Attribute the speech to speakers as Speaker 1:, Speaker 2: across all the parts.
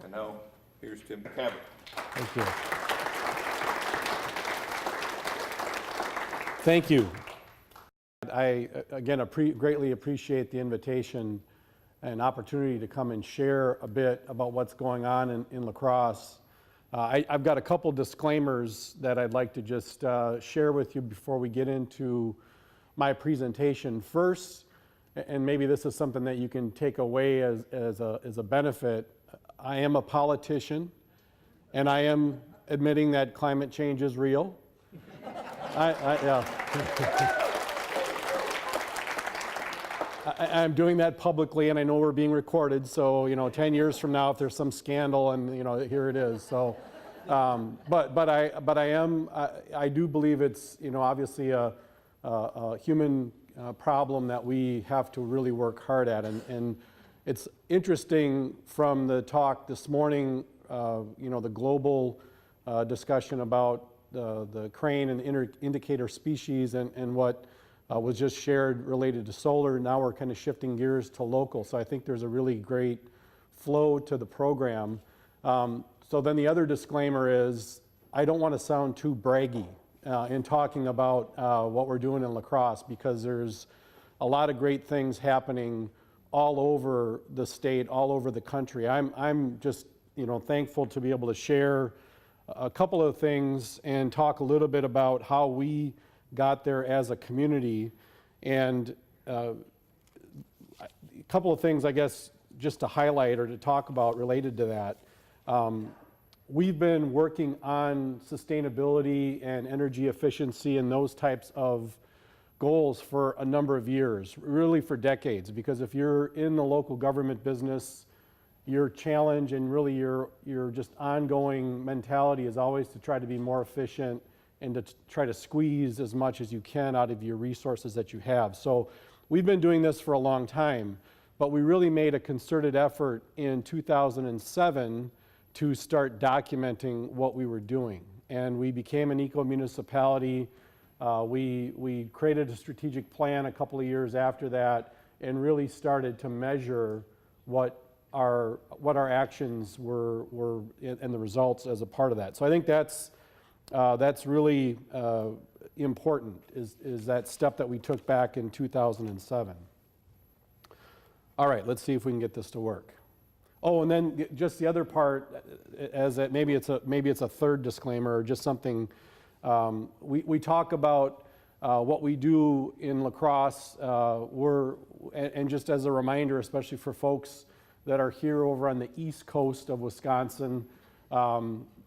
Speaker 1: And now, here's Tim Kabat.
Speaker 2: Thank you. Thank you. I, again, greatly appreciate the invitation and opportunity to come and share a bit about what's going on in La Crosse. I've got a couple disclaimers that I'd like to just share with you before we get into my presentation. First, and maybe this is something that you can take away as a benefit, I am a politician, and I am admitting that climate change is real. I'm doing that publicly, and I know we're being recorded, so 10 years from now, if there's some scandal, and here it is. So, but I do believe it's obviously a human problem that we have to really work hard at, and it's interesting from the talk this morning, the global discussion about the crane and indicator species and what was just shared related to solar. Now we're kind of shifting gears to local. So I think there's a really great flow to the program. So then the other disclaimer is I don't want to sound too braggy in talking about what we're doing in La Crosse, because there's a lot of great things happening all over the state, all over the country. I'm just thankful to be able to share a couple of things and talk a little bit about how we got there as a community, and a couple of things I guess just to highlight or to talk about related to that. We've been working on sustainability and energy efficiency and those types of goals for a number of years, really for decades, because if you're in the local government business, your challenge and really your just ongoing mentality is always to try to be more efficient and to try to squeeze as much as you can out of your resources that you have. So we've been doing this for a long time, but we really made a concerted effort in 2007 to start documenting what we were doing. And we became an eco-municipality. We created a strategic plan a couple of years after that and really started to measure what our actions were and the results as a part of that. So I think that's really important, is that step that we took back in 2007. All right, let's see if we can get this to work. Oh, and then just the other part, maybe it's a third disclaimer, or just something. We talk about what we do in La Crosse. And just as a reminder, especially for folks that are here over on the east coast of Wisconsin.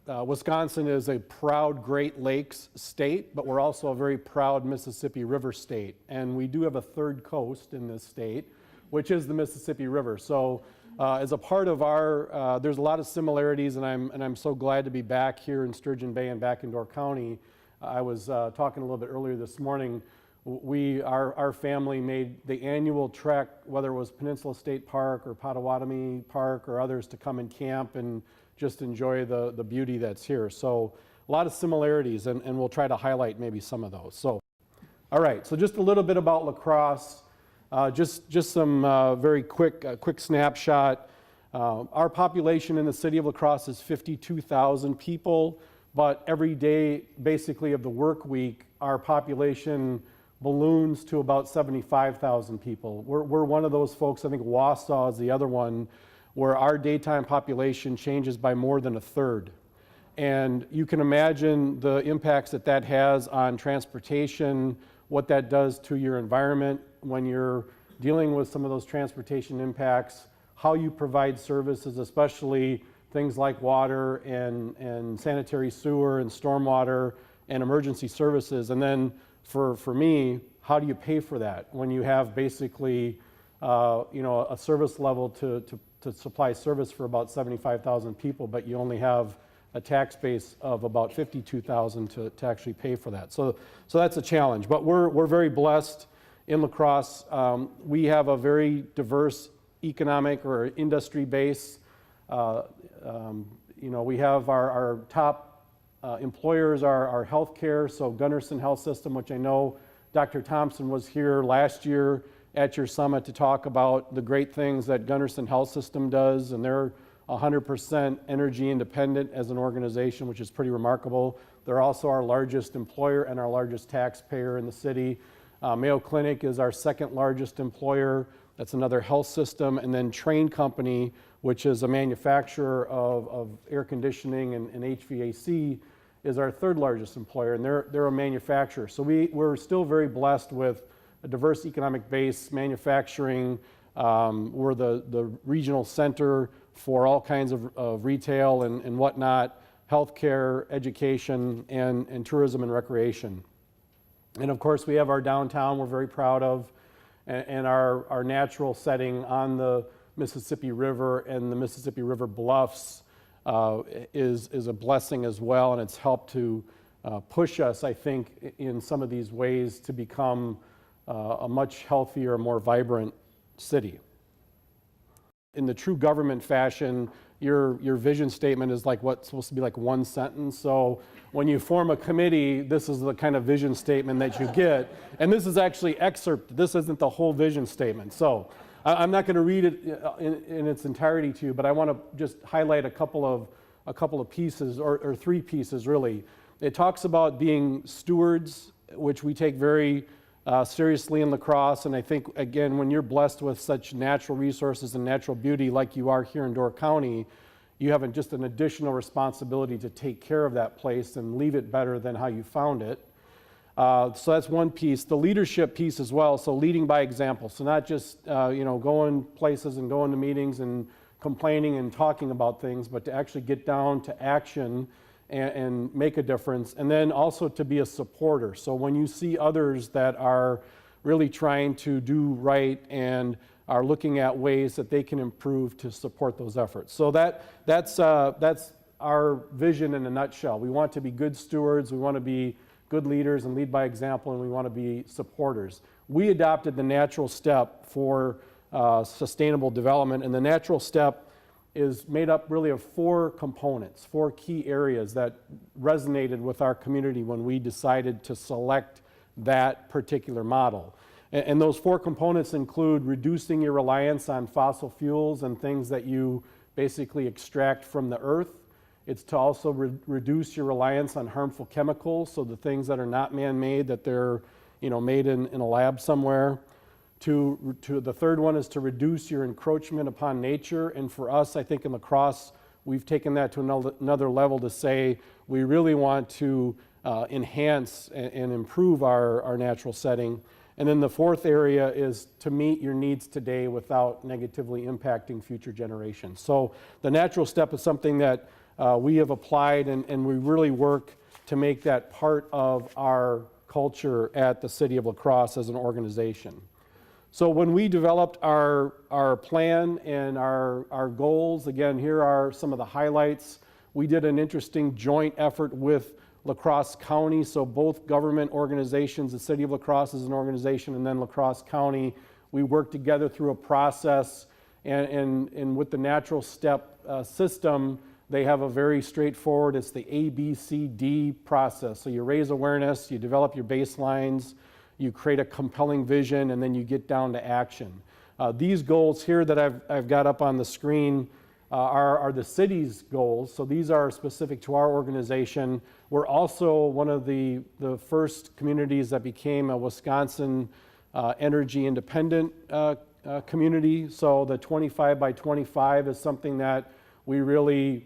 Speaker 2: Wisconsin is a proud Great Lakes state, but we're also a very proud Mississippi River state. And we do have a third coast in this state, which is the Mississippi River. So as a part of our, there's a lot of similarities, and I'm so glad to be back here in Sturgeon Bay and back in Door County. I was talking a little bit earlier this morning. Our family made the annual trek, whether it was Peninsula State Park or Potawatomi Park or others, to come and camp and just enjoy the beauty that's here. So a lot of similarities, and we'll try to highlight maybe some of those. So, all right, so just a little bit about La Crosse, just some very quick snapshot. Our population in the city of La Crosse is 52,000 people, but every day, basically, of the work week, our population balloons to about 75,000 people. We're one of those folks, I think Wausau is the other one, where our daytime population changes by more than a third. And you can imagine the impacts that has on transportation, what that does to your environment when you're dealing with some of those transportation impacts, how you provide services, especially things like water and sanitary sewer and stormwater and emergency services. And then for me, how do you pay for that when you have basically a service level to supply service for about 75,000 people, but you only have a tax base of about 52,000 to actually pay for that. So that's a challenge, but we're very blessed in La Crosse. We have a very diverse economic or industry base. We have our top employers are healthcare, so Gunderson Health System, which I know Dr. Thompson was here last year at your summit to talk about the great things that Gunderson Health System does, and they're 100% energy independent as an organization, which is pretty remarkable. They're also our largest employer and our largest taxpayer in the city. Mayo Clinic is our second largest employer. That's another health system. And then Train Company, which is a manufacturer of air conditioning and HVAC, is our third largest employer, and they're a manufacturer. So we're still very blessed with a diverse economic base, manufacturing. We're the regional center for all kinds of retail and whatnot, healthcare, education, and tourism and recreation. And of course, we have our downtown we're very proud of, and our natural setting on the Mississippi River and the Mississippi River bluffs is a blessing as well, and it's helped to push us, I think, in some of these ways to become a much healthier, more vibrant city. In the true government fashion, your vision statement is like what's supposed to be like one sentence. So when you form a committee, this is the kind of vision statement that you get. And this is actually excerpt. This isn't the whole vision statement. So I'm not going to read it in its entirety to you, but I want to just highlight a couple of pieces, or three pieces really. It talks about being stewards, which we take very seriously in La Crosse, and I think, again, when you're blessed with such natural resources and natural beauty like you are here in Door County, you have just an additional responsibility to take care of that place and leave it better than how you found it. So that's one piece. The leadership piece as well, so leading by example. So not just going places and going to meetings and complaining and talking about things, but to actually get down to action and make a difference, and then also to be a supporter. So when you see others that are really trying to do right and are looking at ways that they can improve, to support those efforts. So that's our vision in a nutshell. We want to be good stewards, we want to be good leaders and lead by example, and we want to be supporters. We adopted the natural step for sustainable development, and the natural step is made up really of four components, four key areas that resonated with our community when we decided to select that particular model. And those four components include reducing your reliance on fossil fuels and things that you basically extract from the earth. It's to also reduce your reliance on harmful chemicals, so the things that are not man-made, that they're made in a lab somewhere. The third one is to reduce your encroachment upon nature, and for us, I think in La Crosse, we've taken that to another level to say we really want to enhance and improve our natural setting. And then the fourth area is to meet your needs today without negatively impacting future generations. So the natural step is something that we have applied, and we really work to make that part of our culture at the City of La Crosse as an organization. So when we developed our plan and our goals, again, here are some of the highlights. We did an interesting joint effort with La Crosse County, so both government organizations, the City of La Crosse is an organization, and then La Crosse County, we worked together through a process, and with the natural step system, they have a very straightforward, it's the ABCD process. So you raise awareness, you develop your baselines, you create a compelling vision, and then you get down to action. These goals here that I've got up on the screen are the city's goals. So these are specific to our organization. We're also one of the first communities that became a Wisconsin energy independent community. So the 25 by 25 is something that we really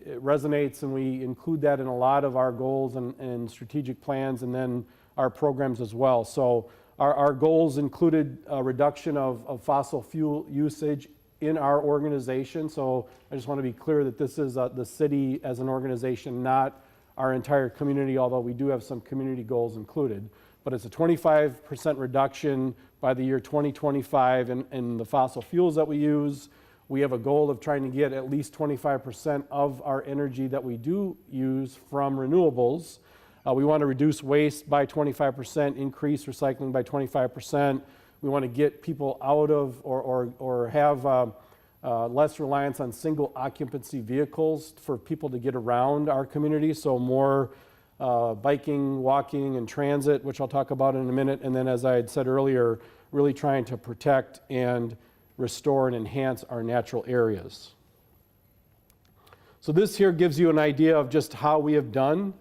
Speaker 2: it resonates, and we include that in a lot of our goals and strategic plans, and then our programs as well. So our goals included a reduction of fossil fuel usage in our organization. So I just want to be clear that this is the city as an organization, not our entire community, although we do have some community goals included. But it's a 25% reduction by the year 2025 in the fossil fuels that we use. We have a goal of trying to get at least 25% of our energy that we do use from renewables. We want to reduce waste by 25%, increase recycling by 25%. We want to get people out of or have less reliance on single occupancy vehicles for people to get around our community. So more biking, walking, and transit, which I'll talk about in a minute. And then, as I had said earlier, really trying to protect and restore and enhance our natural areas. So this here gives you an idea of just how we have done.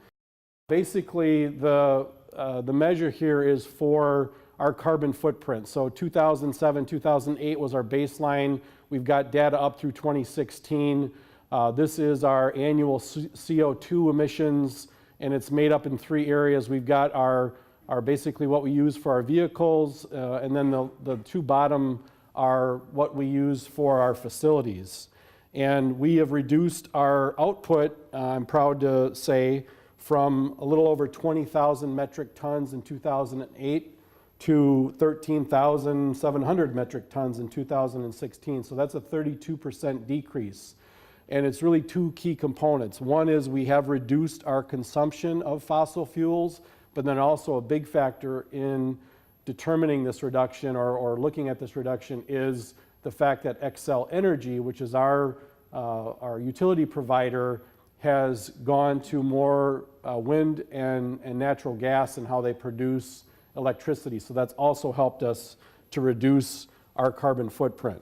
Speaker 2: Basically, the measure here is for our carbon footprint. So 2007, 2008 was our baseline. We've got data up through 2016. This is our annual CO2 emissions, and it's made up in 3 areas. We've got our basically what we use for our vehicles, and then the 2 bottom are what we use for our facilities. And we have reduced our output, I'm proud to say, from a little over 20,000 metric tons in 2008 to 13,700 metric tons in 2016. So that's a 32% decrease. And it's really 2 key components. One is we have reduced our consumption of fossil fuels, but then also a big factor in determining this reduction or looking at this reduction is the fact that Xcel Energy, which is our utility provider, has gone to more wind and natural gas in how they produce electricity. So that's also helped us to reduce our carbon footprint.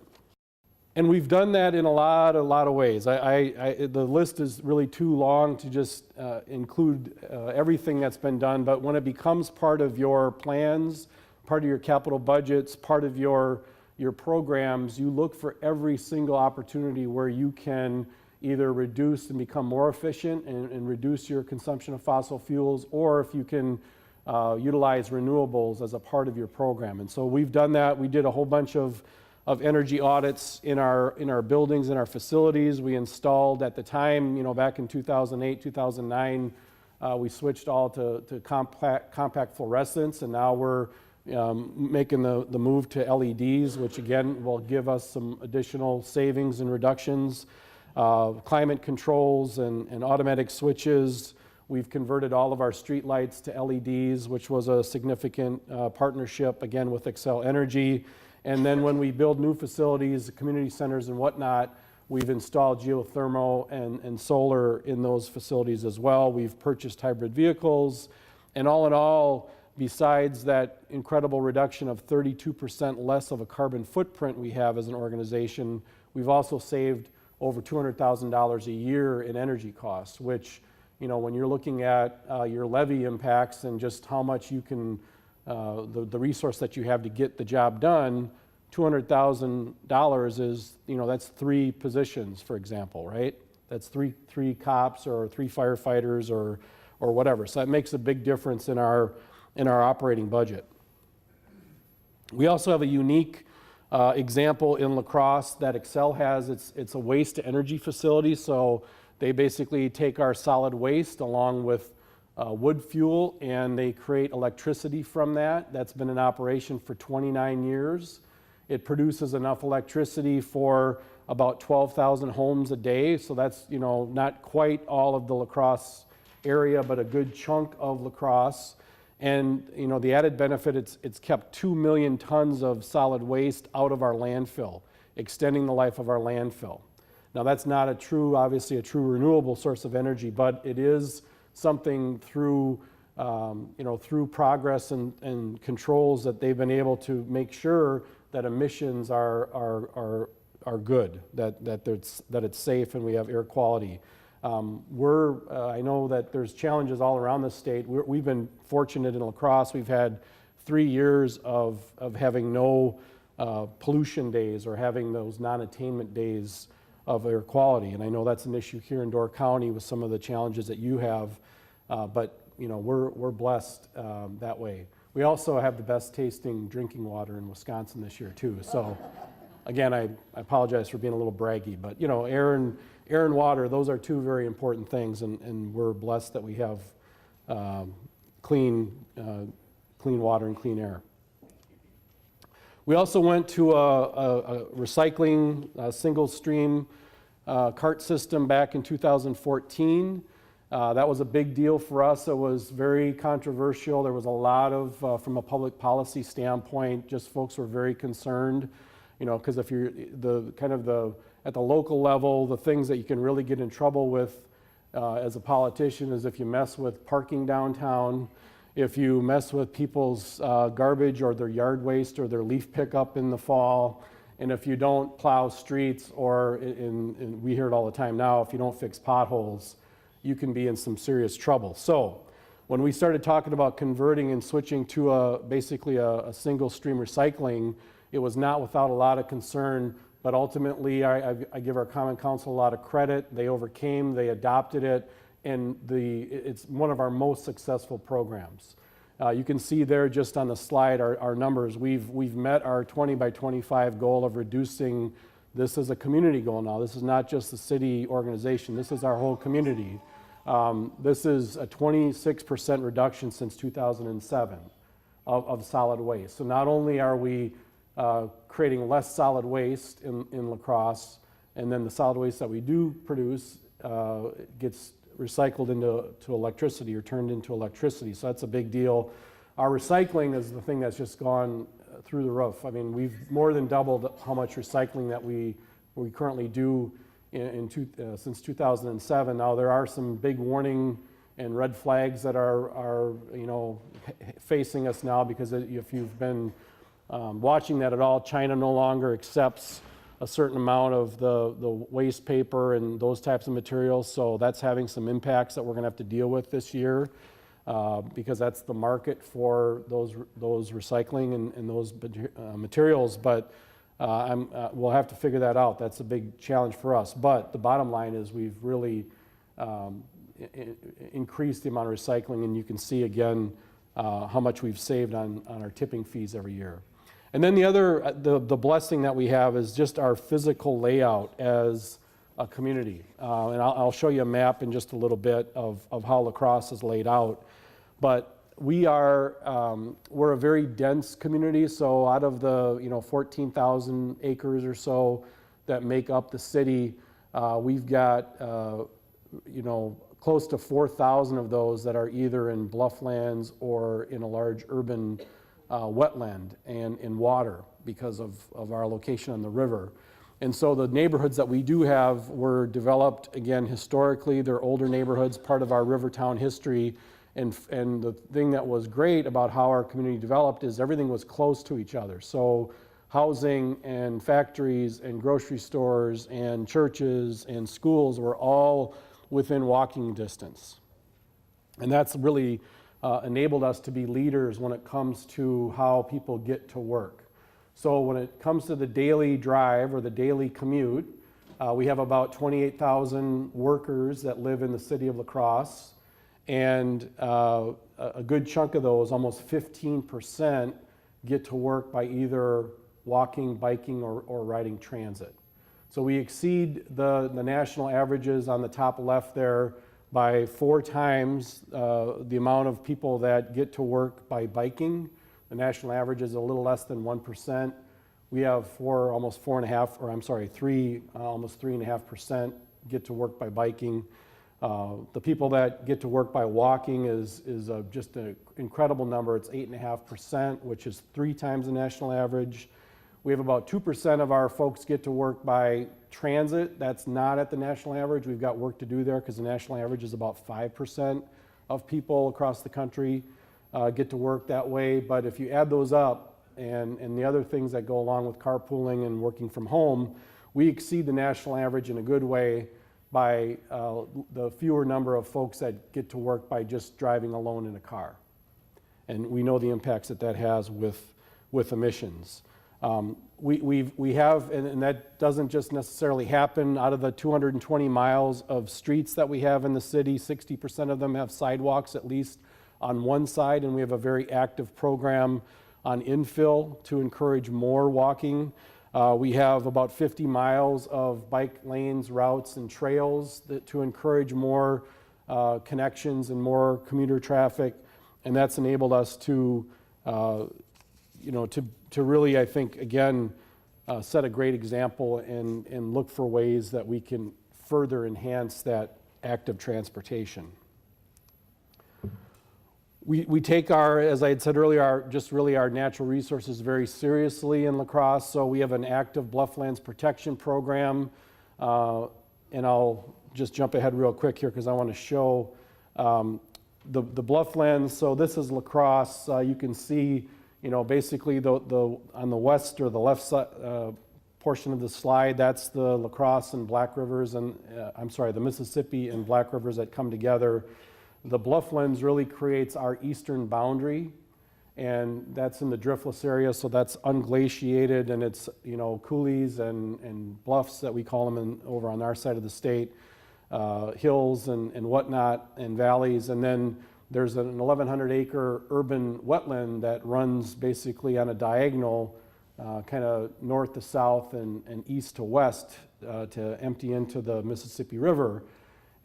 Speaker 2: And we've done that in a lot of ways. The list is really too long to just include everything that's been done, but when it becomes part of your plans, part of your capital budgets, part of your programs, you look for every single opportunity where you can either reduce and become more efficient and reduce your consumption of fossil fuels, or if you can utilize renewables as a part of your program. And so we've done that. We did a whole bunch of energy audits in our buildings, in our facilities. We installed at the time, back in 2008, 2009, we switched all to compact fluorescents, and now we're making the move to LEDs, which again will give us some additional savings and reductions. Climate controls and automatic switches. We've converted all of our street lights to LEDs, which was a significant partnership, again, with Xcel Energy. And then when we build new facilities, community centers and whatnot, we've installed geothermal and solar in those facilities as well. We've purchased hybrid vehicles. And all in all, besides that incredible reduction of 32% less of a carbon footprint we have as an organization, we've also saved over $200,000 a year in energy costs, which, when you're looking at your levy impacts and just how much you can, the resource that you have to get the job done, $200,000 is, that's 3 positions, for example, right? That's three cops or 3 firefighters or whatever. So that makes a big difference in our operating budget. We also have a unique example in La Crosse that Xcel has. It's a waste to energy facility. So they basically take our solid waste along with wood fuel, and they create electricity from that. That's been in operation for 29 years. It produces enough electricity for about 12,000 homes a day. So that's, not quite all of the La Crosse area, but a good chunk of La Crosse. And the added benefit, it's kept 2 million tons of solid waste out of our landfill, extending the life of our landfill. Now that's not obviously a true renewable source of energy, but it is something through progress and controls that they've been able to make sure that emissions are good, that it's safe and we have air quality. I know that there's challenges all around the state. We've been fortunate in La Crosse. We've had 3 years of having no pollution days or having those non-attainment days of air quality. And I know that's an issue here in Door County with some of the challenges that you have, but we're blessed that way. We also have the best tasting drinking water in Wisconsin this year too. So again, I apologize for being a little braggy, but air and water, those are 2 very important things, and we're blessed that we have clean water and clean air. We also went to a recycling single stream cart system back in 2014. That was a big deal for us. It was very controversial. There was a lot of, from a public policy standpoint, just folks were very concerned, because if you're at the local level, the things that you can really get in trouble with as a politician is if you mess with parking downtown, if you mess with people's garbage or their yard waste or their leaf pickup in the fall, And if you don't plow streets, or we hear it all the time now, if you don't fix potholes, you can be in some serious trouble. So when we started talking about converting and switching to basically a single stream recycling, it was not without a lot of concern, but ultimately I give our Common Council a lot of credit. They overcame, they adopted it, and it's one of our most successful programs. You can see there just on the slide our numbers. We've met our 20 by 25 goal of reducing. This is a community goal now. This is not just the city organization. This is our whole community. This is a 26% reduction since 2007 of solid waste. So not only are we creating less solid waste in La Crosse, and then the solid waste that we do produce gets recycled into electricity or turned into electricity. So that's a big deal. Our recycling is the thing that's just gone through the roof. I mean, we've more than doubled how much recycling that we currently do since 2007. Now there are some big warning and red flags that are facing us now, because if you've been watching that at all, China no longer accepts a certain amount of the waste paper and those types of materials. So that's having some impacts that we're going to have to deal with this year, because that's the market for those recycling and those materials. But we'll have to figure that out. That's a big challenge for us. But the bottom line is we've really increased the amount of recycling, and you can see again how much we've saved on our tipping fees every year. And then the blessing that we have is just our physical layout as a community. And I'll show you a map in just a little bit of how La Crosse is laid out. But we're a very dense community. So out of the 14,000 acres or so that make up the city, we've got close to 4,000 of those that are either in blufflands or in a large urban wetland and in water because of our location on the river. And so the neighborhoods that we do have were developed, again, historically. They're older neighborhoods, part of our Rivertown history. And the thing that was great about how our community developed is everything was close to each other. So housing and factories and grocery stores and churches and schools were all within walking distance. And that's really enabled us to be leaders when it comes to how people get to work. So when it comes to the daily drive or the daily commute, we have about 28,000 workers that live in the city of La Crosse, and a good chunk of those, almost 15%, get to work by either walking, biking, or riding transit. So we exceed the national averages on the top left there by 4 times the amount of people that get to work by biking. The national average is a little less than 1%. We have almost 3.5% get to work by biking. The people that get to work by walking is just an incredible number. It's 8.5%, which is 3 times the national average. We have about 2% of our folks get to work by transit. That's not at the national average. We've got work to do there because the national average is about 5% of people across the country get to work that way. But if you add those up and the other things that go along with carpooling and working from home, we exceed the national average in a good way by the fewer number of folks that get to work by just driving alone in a car. And we know the impacts that has with emissions. We have, and that doesn't just necessarily happen. Out of the 220 miles of streets that we have in the city, 60% of them have sidewalks at least on one side, and we have a very active program on infill to encourage more walking. We have about 50 miles of bike lanes, routes, and trails to encourage more connections and more commuter traffic, and that's enabled us to really, I think, again, set a great example and look for ways that we can further enhance that active transportation. We take as I had said earlier, our natural resources very seriously in La Crosse. So we have an active blufflands protection program, and I'll just jump ahead real quick here because I want to show the blufflands. So this is La Crosse. You can see, basically on the west or the left side, portion of the slide, that's the La Crosse and Black Rivers, and the Mississippi and Black Rivers that come together. The Blufflands really creates our eastern boundary, and that's in the driftless area, so that's unglaciated, and it's, you know, coulees and bluffs that we call them over on our side of the state, hills and whatnot, and valleys. And then there's an 1,100 acre urban wetland that runs basically on a diagonal, kind of north to south and east to west, to empty into the Mississippi River.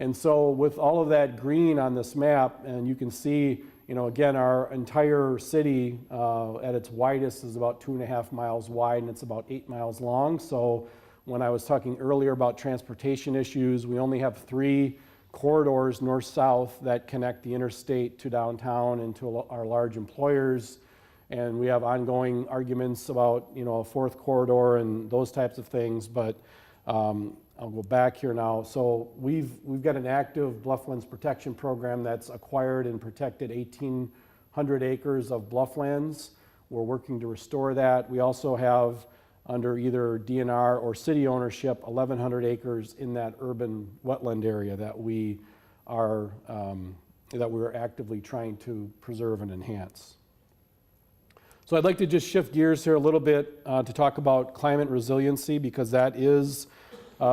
Speaker 2: And so with all of that green on this map, and you can see, you know, again, our entire city at its widest is about 2.5 miles wide, and it's about 8 miles long. So when I was talking earlier about transportation issues, we only have 3 corridors north-south that connect the interstate to downtown and to our large employers. And we have ongoing arguments about, you know, a 4th corridor and those types of things. But I'll go back here now. So we've got an active Blufflands protection program that's acquired and protected 1,800 acres of blufflands. We're working to restore that. We also have, under either DNR or city ownership, 1,100 acres in that urban wetland area that we're actively trying to preserve and enhance. So I'd like to just shift gears here a little bit to talk about climate resiliency, because that is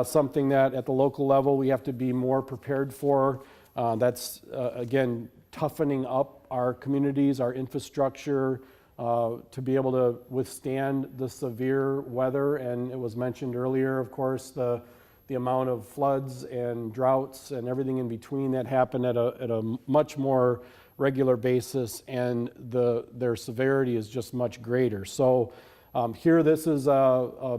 Speaker 2: something that at the local level we have to be more prepared for. That's, again, toughening up our communities, our infrastructure, to be able to withstand the severe weather. And it was mentioned earlier, of course, the amount of floods and droughts and everything in between that happen at a much more regular basis, and their severity is just much greater. So here, this is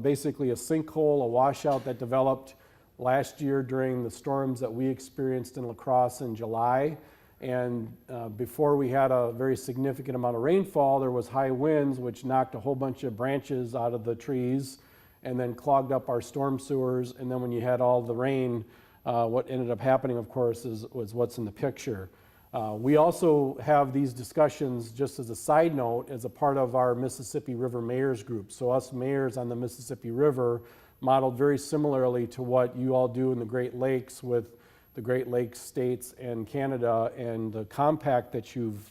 Speaker 2: basically a sinkhole, a washout that developed last year during the storms that we experienced in La Crosse in July. And before we had a very significant amount of rainfall, there was high winds, which knocked a whole bunch of branches out of the trees and then clogged up our storm sewers. And then when you had all the rain, what ended up happening, of course, was what's in the picture. We also have these discussions, just as a side note, as a part of our Mississippi River Mayors Group. So us mayors on the Mississippi River modeled very similarly to what you all do in the Great Lakes with the Great Lakes states and Canada, and the compact that you've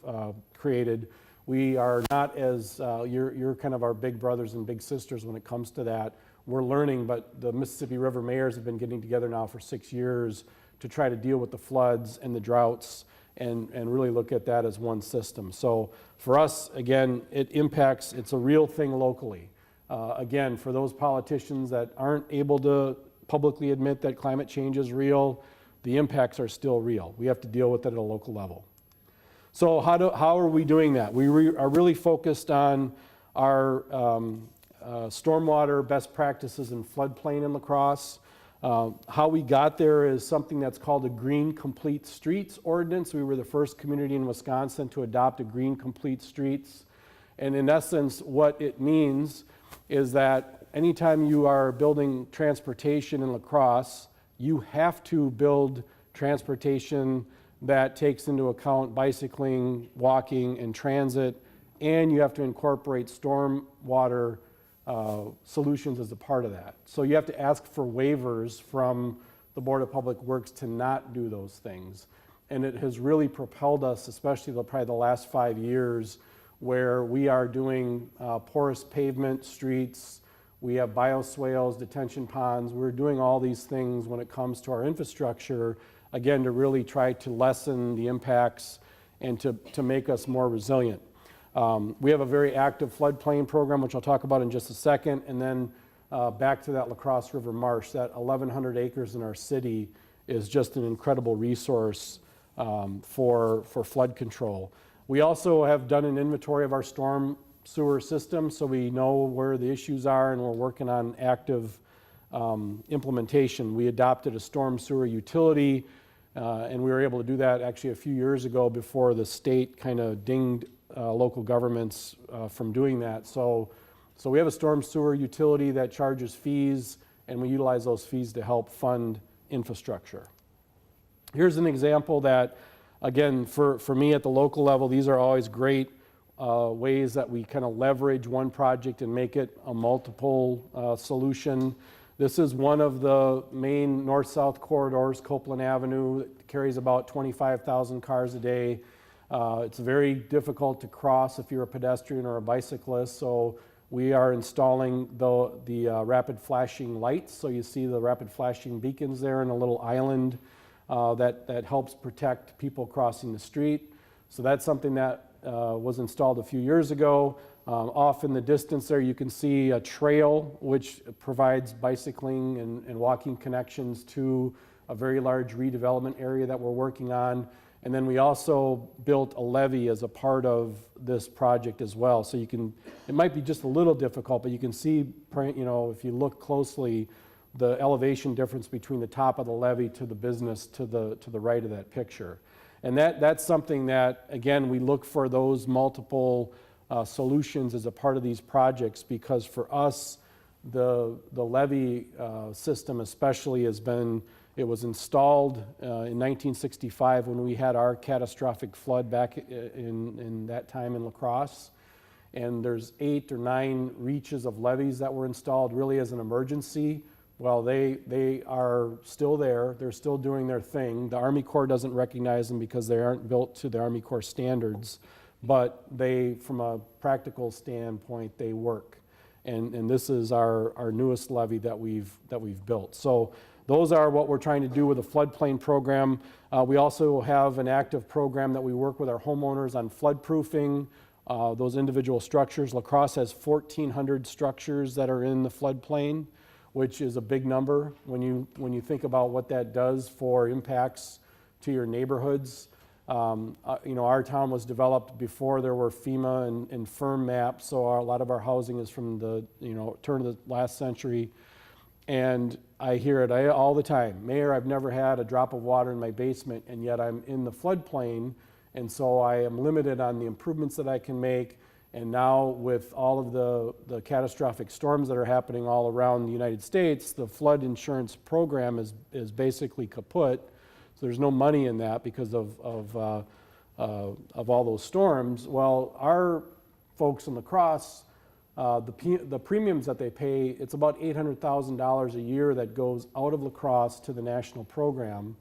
Speaker 2: created. We are not as, you're kind of our big brothers and big sisters when it comes to that. We're learning, but the Mississippi River mayors have been getting together now for 6 years to try to deal with the floods and the droughts and really look at that as one system. So for us, again, it's a real thing locally. Again, for those politicians that aren't able to publicly admit that climate change is real, the impacts are still real. We have to deal with it at a local level. So how are we doing that? We are really focused on our stormwater best practices in floodplain in La Crosse. How we got there is something that's called a Green Complete Streets Ordinance. We were the first community in Wisconsin to adopt a Green Complete Streets. And in essence, what it means is that anytime you are building transportation in La Crosse, you have to build transportation that takes into account bicycling, walking, and transit, and you have to incorporate stormwater solutions as a part of that. So you have to ask for waivers from the Board of Public Works to not do those things. And it has really propelled us, especially probably the last 5 years, where we are doing porous pavement streets. We have bioswales, detention ponds. We're doing all these things when it comes to our infrastructure, again, to really try to lessen the impacts and to make us more resilient. We have a very active floodplain program, which I'll talk about in just a second, and then back to that La Crosse River Marsh. That 1,100 acres in our city is just an incredible resource for flood control. We also have done an inventory of our storm sewer system, so we know where the issues are, and we're working on active implementation. We adopted a storm sewer utility, and we were able to do that actually a few years ago before the state kind of dinged local governments from doing that. So we have a storm sewer utility that charges fees, and we utilize those fees to help fund infrastructure. Here's an example that, again, for me at the local level, these are always great ways that we kind of leverage one project and make it a multiple solution. This is one of the main north-south corridors, Copeland Avenue. It carries about 25,000 cars a day. It's very difficult to cross if you're a pedestrian or a bicyclist, so we are installing the rapid flashing lights. So you see the rapid flashing beacons there in a little island that helps protect people crossing the street. So that's something that was installed a few years ago. Off in the distance there you can see a trail which provides bicycling and walking connections to a very large redevelopment area that we're working on. And then we also built a levee as a part of this project as well. So you can, it might be just a little difficult, but you can see, you know, if you look closely, the elevation difference between the top of the levee to the business to the right of that picture. And that's something that, again, we look for those multiple solutions as a part of these projects, because for us, the levee system especially has been, it was installed in 1965 when we had our catastrophic flood back in that time in La Crosse. And there's 8 or 9 reaches of levees that were installed really as an emergency. Well, they are still there. They're still doing their thing. The Army Corps doesn't recognize them because they aren't built to the Army Corps standards, but they, from a practical standpoint, they work. And this is our newest levee that we've built. So those are what we're trying to do with the floodplain program. We also have an active program that we work with our homeowners on floodproofing those individual structures. La Crosse has 1,400 structures that are in the floodplain, which is a big number when you think about what that does for impacts to your neighborhoods. You know, our town was developed before there were FEMA and firm maps, so a lot of our housing is from the, you know, turn of the last century. And I hear it all the time. Mayor, I've never had a drop of water in my basement, and yet I'm in the floodplain, and so I am limited on the improvements that I can make. And now with all of the catastrophic storms that are happening all around the United States, the flood insurance program is basically kaput. So there's no money in that because of all those storms. Well, our folks in La Crosse, the premiums that they pay, it's about $800,000 a year that goes out of La Crosse to the national program.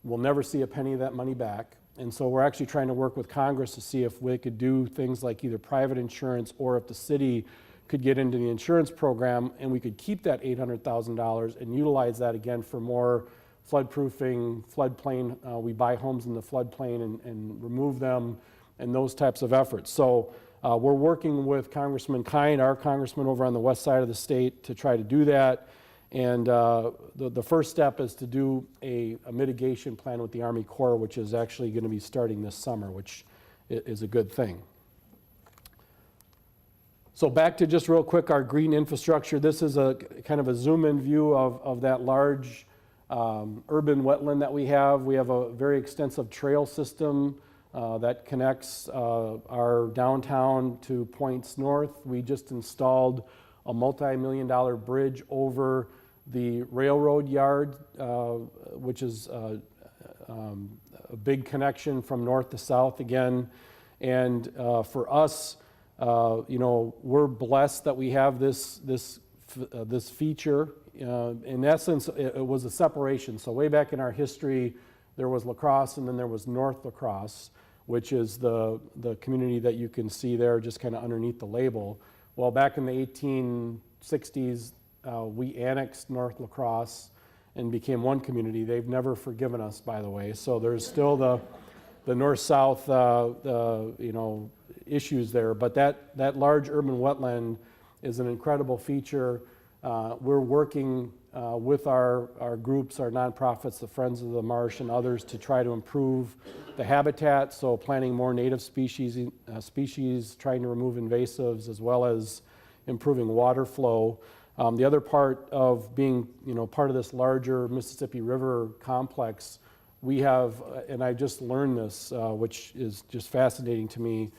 Speaker 2: We'll never see a penny of that money back. And so we're actually trying to work with Congress to see if we could do things like either private insurance, or if the city could get into the insurance program and we could keep that $800,000 and utilize that again for more floodproofing, floodplain. We buy homes in the floodplain and remove them, and those types of efforts. So we're working with Congressman Kine, our congressman over on the west side of the state, to try to do that. And the first step is to do a mitigation plan with the Army Corps, which is actually going to be starting this summer, which is a good thing. So back to just real quick our green infrastructure. This is a kind of a zoom-in view of that large urban wetland that we have. We have a very extensive trail system that connects our downtown to points north. We just installed a multi-million-dollar bridge over the railroad yard, which is a big connection from north to south again. And for us, you know, we're blessed that we have this feature. In essence, it was a separation. So way back in our history, there was La Crosse, and then there was North La Crosse, which is the community that you can see there just kind of underneath the label. Well, back in the 1860s, we annexed North La Crosse and became one community. They've never forgiven us, by the way. So there's still the north-south you know, issues there. But that large urban wetland is an incredible feature. We're working with our groups, our nonprofits, the Friends of the Marsh and others, to try to improve the habitat, so planting more native species, trying to remove invasives, as well as improving water flow. The other part of being, you know, part of this larger Mississippi River complex, we have, and I just learned this, which is just fascinating to me,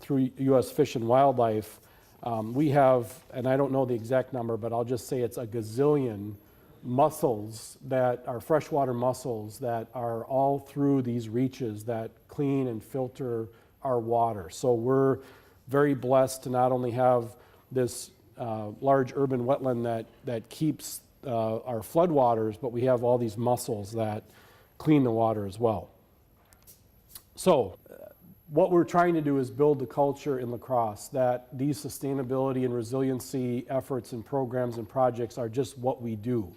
Speaker 2: through U.S. Fish and Wildlife, we have, and I don't know the exact number, but I'll just say it's a gazillion mussels that are freshwater mussels that are all through these reaches that clean and filter our water. So we're very blessed to not only have this large urban wetland that keeps our floodwaters, but we have all these mussels that clean the water as well. So what we're trying to do is build the culture in La Crosse that these sustainability and resiliency efforts and programs and projects are just what we do.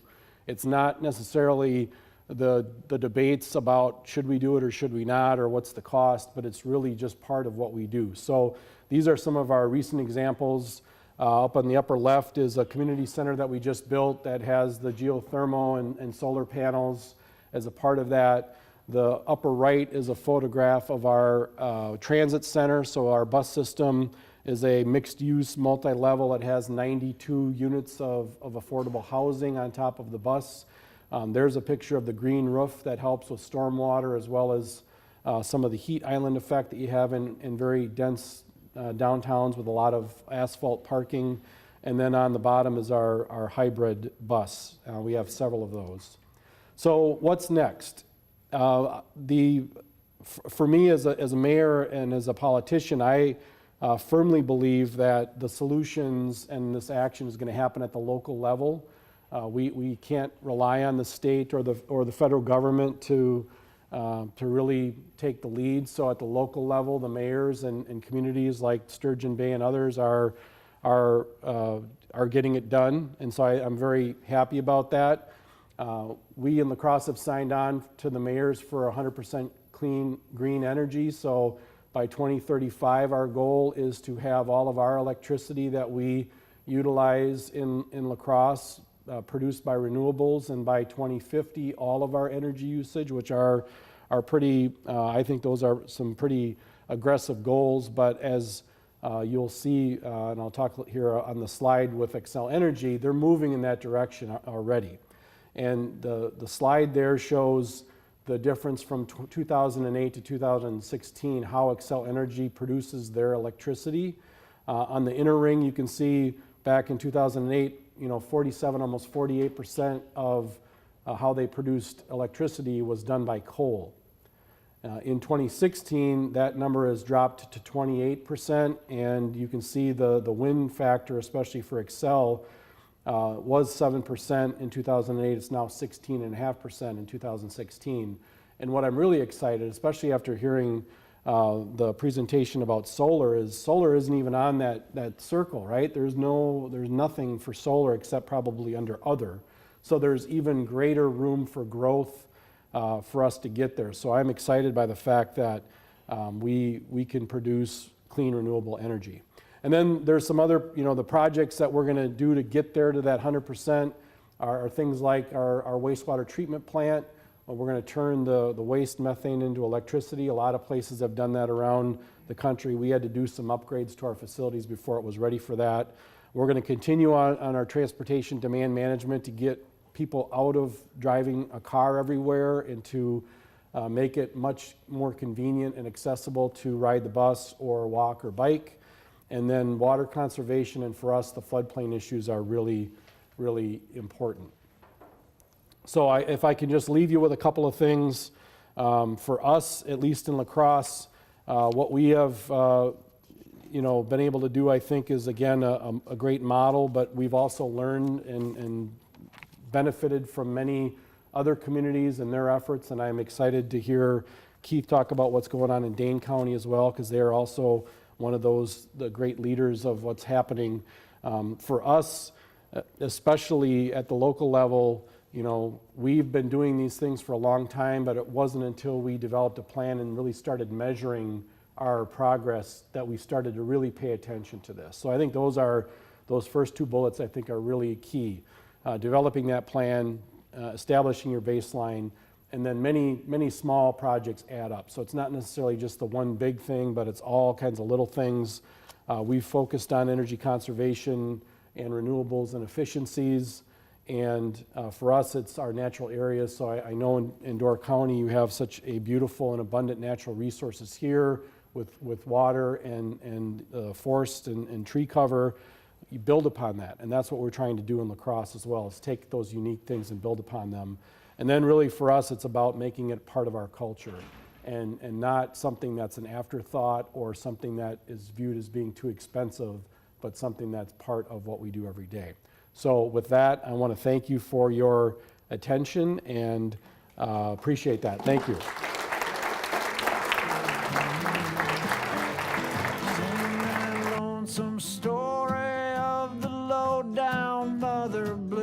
Speaker 2: It's not necessarily the debates about should we do it or should we not, or what's the cost, but it's really just part of what we do. So these are some of our recent examples. Up on the upper left is a community center that we just built that has the geothermal and solar panels as a part of that. The upper right is a photograph of our transit center. So our bus system is a mixed-use, multi-level. It has 92 units of affordable housing on top of the bus. There's a picture of the green roof that helps with stormwater, as well as some of the heat island effect that you have in very dense downtowns with a lot of asphalt parking. And then on the bottom is our hybrid bus. We have several of those. So what's next? For me as a mayor and as a politician, I firmly believe that the solutions and this action is going to happen at the local level. We can't rely on the state or the federal government to really take the lead. So at the local level, the mayors and communities like Sturgeon Bay and others are getting it done, and so I'm very happy about that. We in La Crosse have signed on to the mayors for 100% clean green energy. So by 2035, our goal is to have all of our electricity that we utilize in La Crosse produced by renewables, and by 2050, all of our energy usage, which are pretty, I think those are some pretty aggressive goals, but as you'll see, and I'll talk here on the slide with Xcel Energy, they're moving in that direction already. And the slide there shows the difference from 2008 to 2016, how Xcel Energy produces their electricity. On the inner ring, you can see back in 2008, 47, almost 48% of how they produced electricity was done by coal. In 2016, that number has dropped to 28%, and you can see the wind factor, especially for Xcel, was 7% in 2008. It's now 16.5% in 2016. And what I'm really excited, especially after hearing the presentation about solar, is solar isn't even on that circle, right? There's nothing for solar except probably under other. So there's even greater room for growth for us to get there. So I'm excited by the fact that we can produce clean, renewable energy. And then there's some other, the projects that we're going to do to get there to that 100% are things like our wastewater treatment plant. We're going to turn the waste methane into electricity. A lot of places have done that around the country. We had to do some upgrades to our facilities before it was ready for that. We're going to continue on our transportation demand management to get people out of driving a car everywhere and to make it much more convenient and accessible to ride the bus or walk or bike. And then water conservation, and for us, the floodplain issues are really, really important. So if I can just leave you with a couple of things, for us, at least in La Crosse, what we have been able to do, I think, is again a great model, but we've also learned and benefited from many other communities and their efforts, and I'm excited to hear Keith talk about what's going on in Dane County as well, because they are also one of the great leaders of what's happening. For us, especially at the local level, we've been doing these things for a long time, but it wasn't until we developed a plan and really started measuring our progress that we started to really pay attention to this. So I think those first two bullets, I think, are really key. Developing that plan, establishing your baseline, and then many small projects add up. So it's not necessarily just the one big thing, but it's all kinds of little things. We've focused on energy conservation and renewables and efficiencies. And for us, it's our natural areas. So I know in Door County, you have such a beautiful and abundant natural resources here with water and forest and tree cover. You build upon that. And that's what we're trying to do in La Crosse as well, is take those unique things and build upon them. And then really for us, it's about making it part of our culture. and not something that's an afterthought or something that is viewed as being too expensive, but something that's part of what we do every day. So with that, I want to thank you for your attention and appreciate that. Thank you.
Speaker 3: Sing that lonesome story of the low down mother blue.